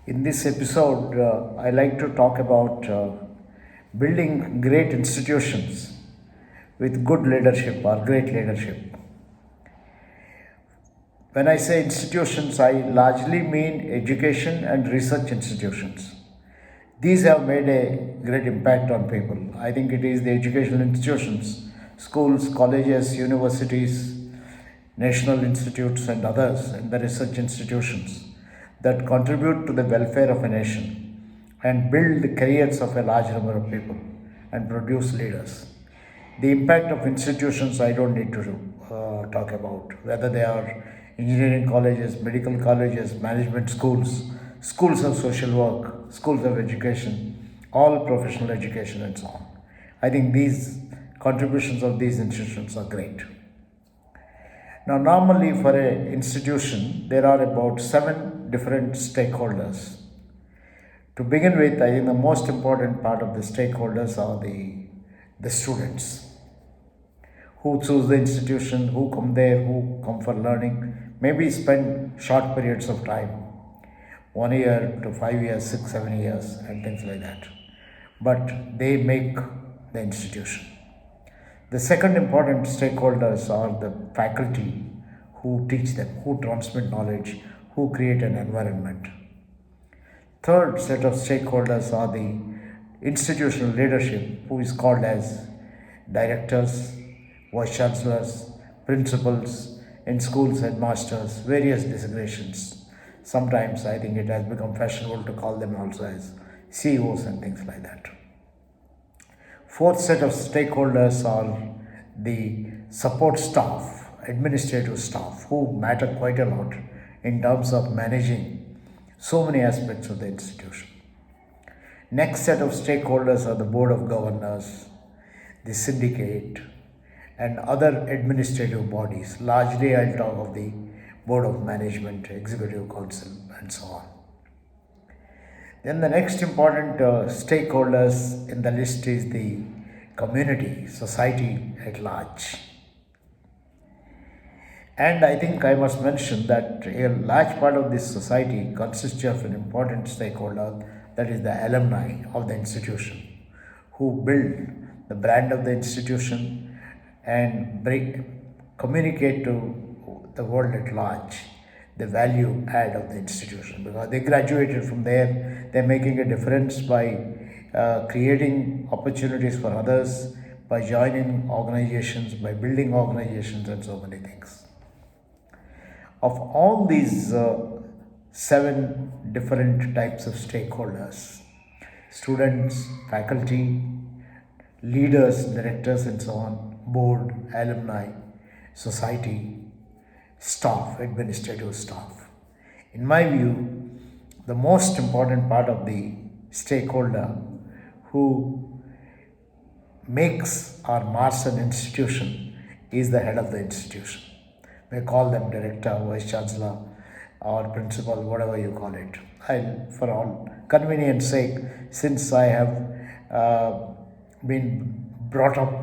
In this episode, I like to talk about building great institutions with good leadership or great leadership. When I say institutions, I largely mean education and research institutions. These have made a great impact on people. I think it is the educational institutions, schools, colleges, universities, national institutes, and others, and the research institutions that contribute to the welfare of a nation and build the careers of a large number of people and produce leaders. The impact of institutions I don't need to talk about, whether they are engineering colleges, medical colleges, management schools, schools of social work, schools of education, all professional education, and so on. I think these contributions of these institutions are great. Now, normally for an institution, there are about 7 different stakeholders. To begin with, I think the most important part of the stakeholders are the students who choose the institution, who come there, who come for learning, maybe spend short periods of time, 1 year to 5 years, 6, 7 years, and things like that. But they make the institution. The second important stakeholders are the faculty who teach them, who transmit knowledge, who create an environment. Third set of stakeholders are the institutional leadership, who is called as directors, vice chancellors, principals in schools, headmasters, various designations. Sometimes I think it has become fashionable to call them also as CEOs and things like that. Fourth set of stakeholders are the support staff, administrative staff, who matter quite a lot in terms of managing so many aspects of the institution. Next set of stakeholders are the board of governors, the syndicate, and other administrative bodies. Largely, I'll talk of the board of management, executive council, and so on. Then the next important stakeholders in the list is the community, society at large. And I think I must mention that a large part of this society consists of an important stakeholder, that is the alumni of the institution, who build the brand of the institution and communicate to the world at large the value add of the institution, because they graduated from there. They're making a difference by creating opportunities for others, by joining organizations, by building organizations, and so many things. Of all these 7 different types of stakeholders, students, faculty, leaders, directors, and so on, board, alumni, society, staff, administrative staff. In my view, the most important part of the stakeholder who makes or mars an institution is the head of the institution. We call them director, vice chancellor, or principal, whatever you call it. For all convenience sake, since I have been brought up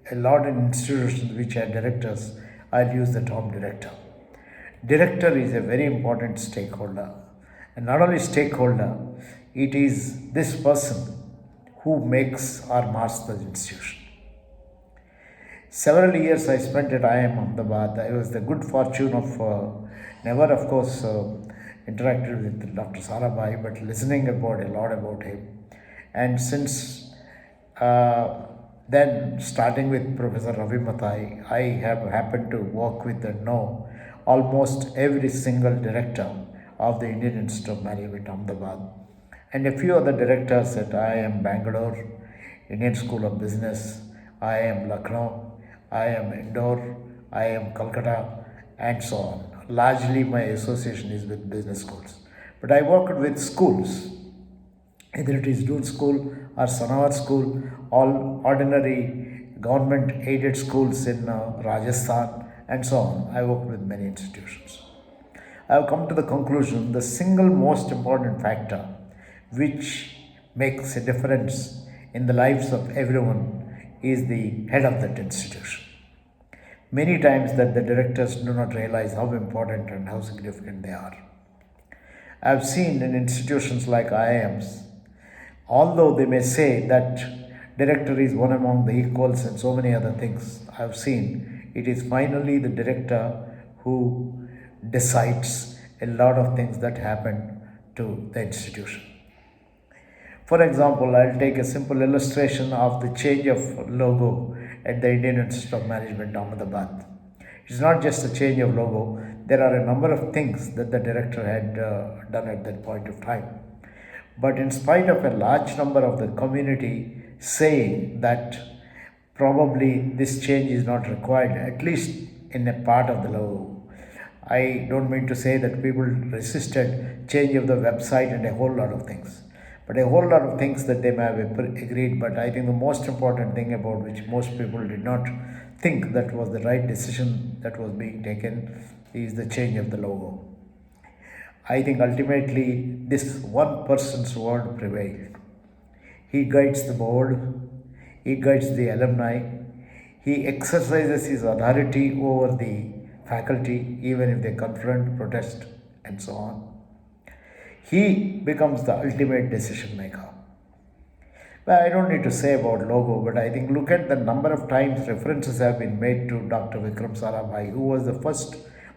a lot in institutions which are directors, I'll use the term director. Director is a very important stakeholder. And not only stakeholder, it is this person who makes or mars the institution. Several years I spent at IIM Ahmedabad. I was the good fortune of never, of course, interacted with Dr. Sarabhai, but listening about a lot about him. And since then, starting with Professor Ravi Mathai, I have happened to work with and know almost every single director of the Indian Institute of Management, Ahmedabad, and a few other directors at IIM Bangalore, Indian School of Business, IIM Lucknow, IIM Indore, IIM Calcutta, and so on. Largely, my association is with business schools, but I worked with schools, either it is Doon School or Sanawar School, all ordinary government aided schools in Rajasthan, and so on. I worked with many institutions. I have come to the conclusion the single most important factor which makes a difference in the lives of everyone is the head of that institution. Many times that the directors do not realize how important and how significant they are. I've seen in institutions like IIMs, although they may say that director is one among the equals and so many other things, I've seen it is finally the director who decides a lot of things that happen to the institution. For example, I'll take a simple illustration of the change of logo at the Indian Institute of Management, Ahmedabad. It's not just a change of logo, there are a number of things that the director had done at that point of time. But in spite of a large number of the community saying that probably this change is not required, at least in a part of the logo. I don't mean to say that people resisted change of the website and a whole lot of things. But a whole lot of things that they may have agreed, but I think the most important thing about which most people did not think that was the right decision that was being taken is the change of the logo. I think ultimately this one person's word prevailed. He guides the board, he guides the alumni, he exercises his authority over the faculty, even if they confront, protest, and so on. He becomes the ultimate decision maker. Well, I don't need to say about logo, but I think look at the number of times references have been made to Dr. Vikram Sarabhai, who was the first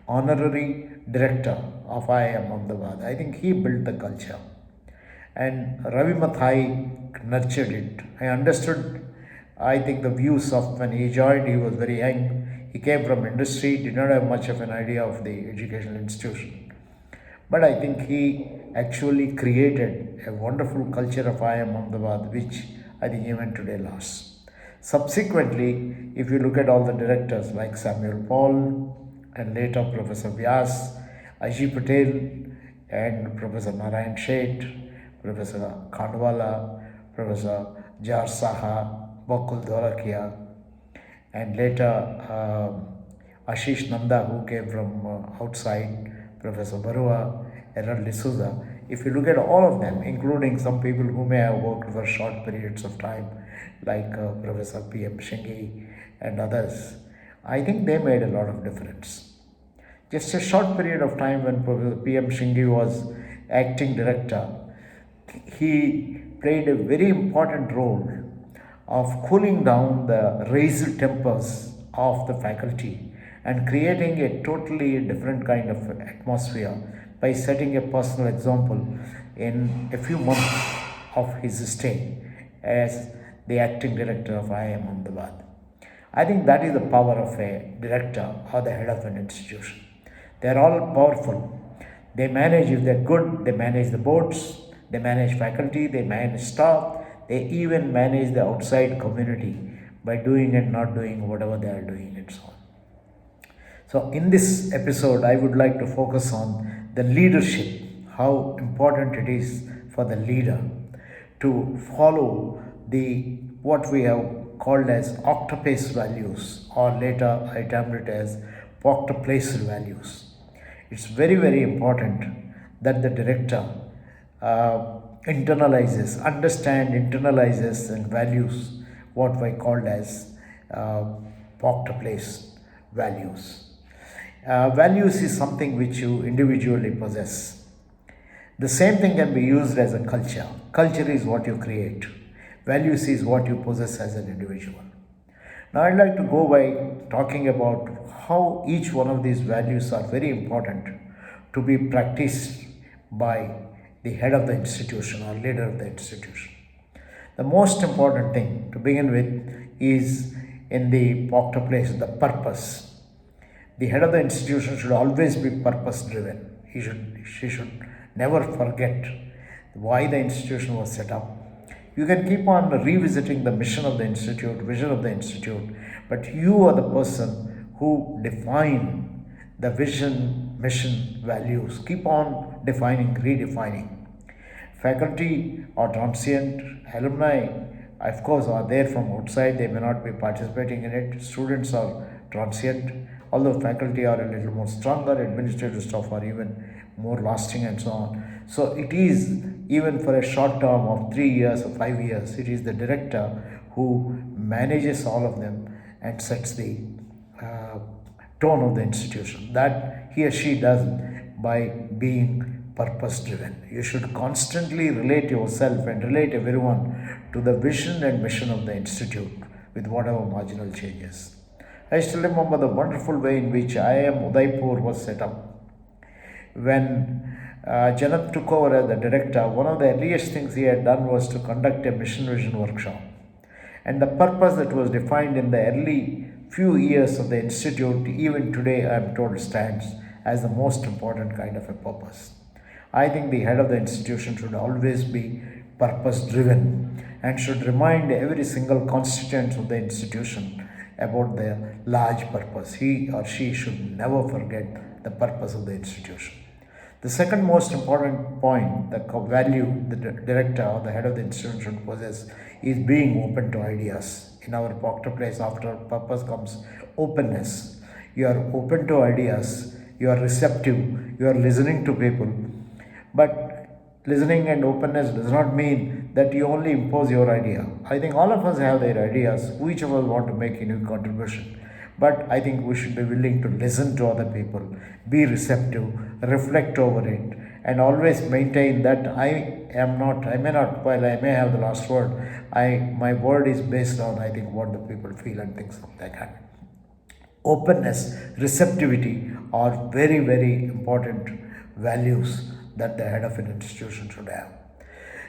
honorary director of IIM Ahmedabad. I think he built the culture. And Ravi Mathai nurtured it. I understood, I think, the views of when he joined, he was very young. He came from industry, did not have much of an idea of the educational institution. But I think he actually created a wonderful culture of IIM Ahmedabad, which I think even today lasts. Subsequently, if you look at all the directors like Samuel Paul and later Professor Vyas, Aji Patel and Professor Narayan Sheth, Professor Khandwala, Professor Jar Saha, Bakul Dholakia, and later Ashish Nanda, who came from outside, Professor Barua, Errol D'Souza. If you look at all of them, including some people who may have worked for short periods of time, like Professor P.M. Shingi and others, I think they made a lot of difference. Just a short period of time when Professor P.M. Shingi was acting director, he played a very important role of cooling down the raised tempers of the faculty and creating a totally different kind of atmosphere by setting a personal example in a few months of his stay as the acting director of IIM Ahmedabad. I think that is the power of a director or the head of an institution. They are all powerful. They manage, if they're good, they manage the boards, they manage faculty, they manage staff, they even manage the outside community by doing and not doing whatever they are doing and so on. So, in this episode, I would like to focus on the leadership, how important it is for the leader to follow the what we have called as OCTAPACE values, or later I termed it as POCTAPLACED values. It's very, very important that the director internalizes and values what we called as POCTAPLACED values. Values is something which you individually possess. The same thing can be used as a culture. Culture is what you create. Values is what you possess as an individual. Now, I'd like to go by talking about how each one of these values are very important to be practiced by the head of the institution or leader of the institution. The most important thing to begin with is in the POCTAPLACED, the purpose. The head of the institution should always be purpose driven. She should never forget why the institution was set up. You can keep on revisiting the mission of the institute, vision of the institute, but you are the person who define the vision, mission, values. Keep on defining, redefining. Faculty are transient, alumni, of course, are there from outside, they may not be participating in it. Students are transient, although faculty are a little more stronger, administrative staff are even more lasting and so on. So it is, even for a short term of 3 years or 5 years, it is the director who manages all of them and sets the tone of the institution. That he or she does by being purpose driven. You should constantly relate yourself and relate everyone to the vision and mission of the institute with whatever marginal changes. I still remember the wonderful way in which IIM Udaipur was set up. When Janat took over as the director, one of the earliest things he had done was to conduct a mission vision workshop. And the purpose that was defined in the early few years of the institute, even today I am told, stands as the most important kind of a purpose. I think the head of the institution should always be purpose driven and should remind every single constituent of the institution about their large purpose. He or she should never forget the purpose of the institution. The second most important point, the value the director or the head of the institution should possess, is being open to ideas. In our POCTAPLACED, after purpose comes openness. You are open to ideas, you are receptive, you are listening to people. But listening and openness does not mean that you only impose your idea. I think all of us have their ideas, each of us want to make a new contribution. But I think we should be willing to listen to other people, be receptive, reflect over it, and always maintain that I may not, while I may have the last word, my word is based on, I think, what the people feel and things like that. Openness, receptivity are very, very important values that the head of an institution should have.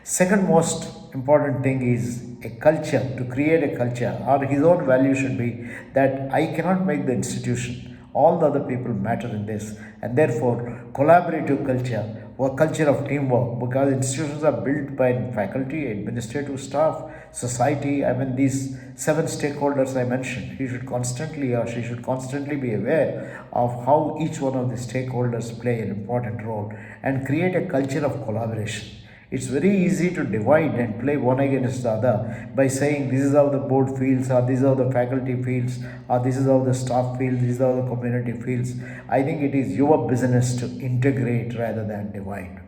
Second most important thing is a culture, to create a culture, or his own value should be that I cannot make the institution. All the other people matter in this, and therefore collaborative culture or culture of teamwork, because institutions are built by faculty, administrative staff, society. I mean, these 7 stakeholders I mentioned, he should constantly or she should constantly be aware of how each one of the stakeholders play an important role and create a culture of collaboration. It's very easy to divide and play one against the other by saying this is how the board feels, or this is how the faculty feels, or this is how the staff feels, this is how the community feels. I think it is your business to integrate rather than divide.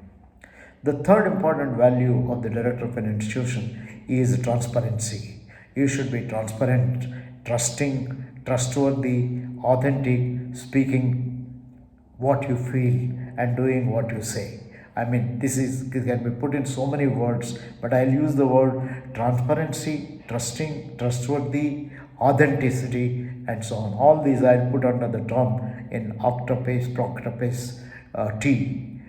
The third important value of the director of an institution is transparency. You should be transparent, trusting, trustworthy, authentic, speaking what you feel and doing what you say. I mean, this can be put in so many words, but I'll use the word transparency, trusting, trustworthy, authenticity, and so on. All these I'll put under the term in OCTAPACE, POCTAPLACED T.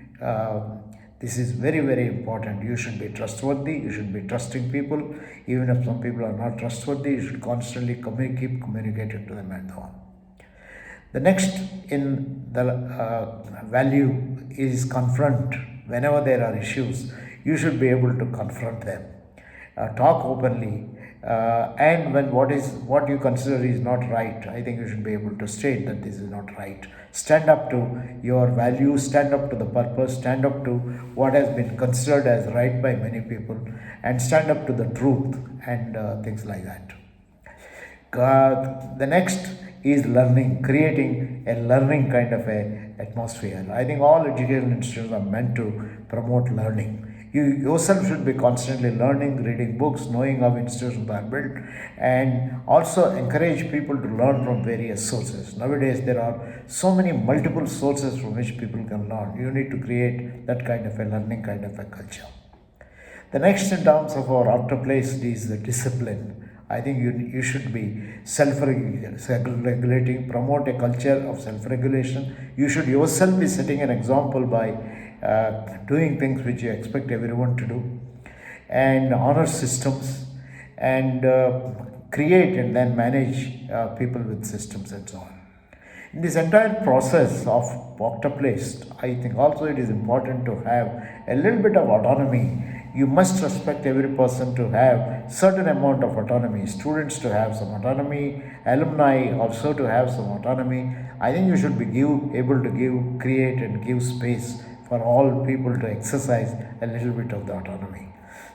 This is very, very important. You should be trustworthy, you should be trusting people. Even if some people are not trustworthy, you should constantly keep communicating to them and so on. The next in the value is confront. Whenever there are issues, you should be able to confront them, talk openly, and when what you consider is not right, I think you should be able to state that this is not right. Stand up to your values, stand up to the purpose, stand up to what has been considered as right by many people, and stand up to the truth and things like that. The next is learning, creating a learning kind of a atmosphere. I think all educational institutions are meant to promote learning. You yourself should be constantly learning, reading books, knowing how institutions are built, and also encourage people to learn from various sources. Nowadays, there are so many multiple sources from which people can learn. You need to create that kind of a learning kind of a culture. The next in terms of our OCTAPLACED is the discipline. I think you should be self-regulating, promote a culture of self-regulation. You should yourself be setting an example by doing things which you expect everyone to do, and honor systems, and create and then manage people with systems and so on. In this entire process of POCTAPLACED, I think also it is important to have a little bit of autonomy. You must respect every person to have certain amount of autonomy, students to have some autonomy, alumni also to have some autonomy. I think you should be able to create and give space for all people to exercise a little bit of the autonomy.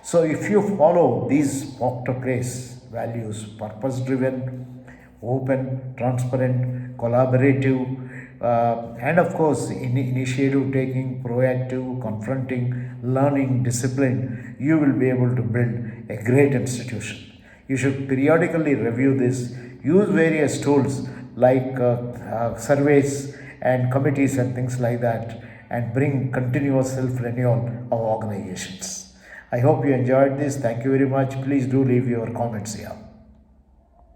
So if you follow these POCTAPLACED values, purpose driven, open, transparent, collaborative, and of course initiative taking, proactive, confronting, learning, discipline, you will be able to build a great institution. You should periodically review this, use various tools like surveys and committees and things like that, and bring continuous self-renewal of organizations. I hope you enjoyed this. Thank you very much. Please do leave your comments here.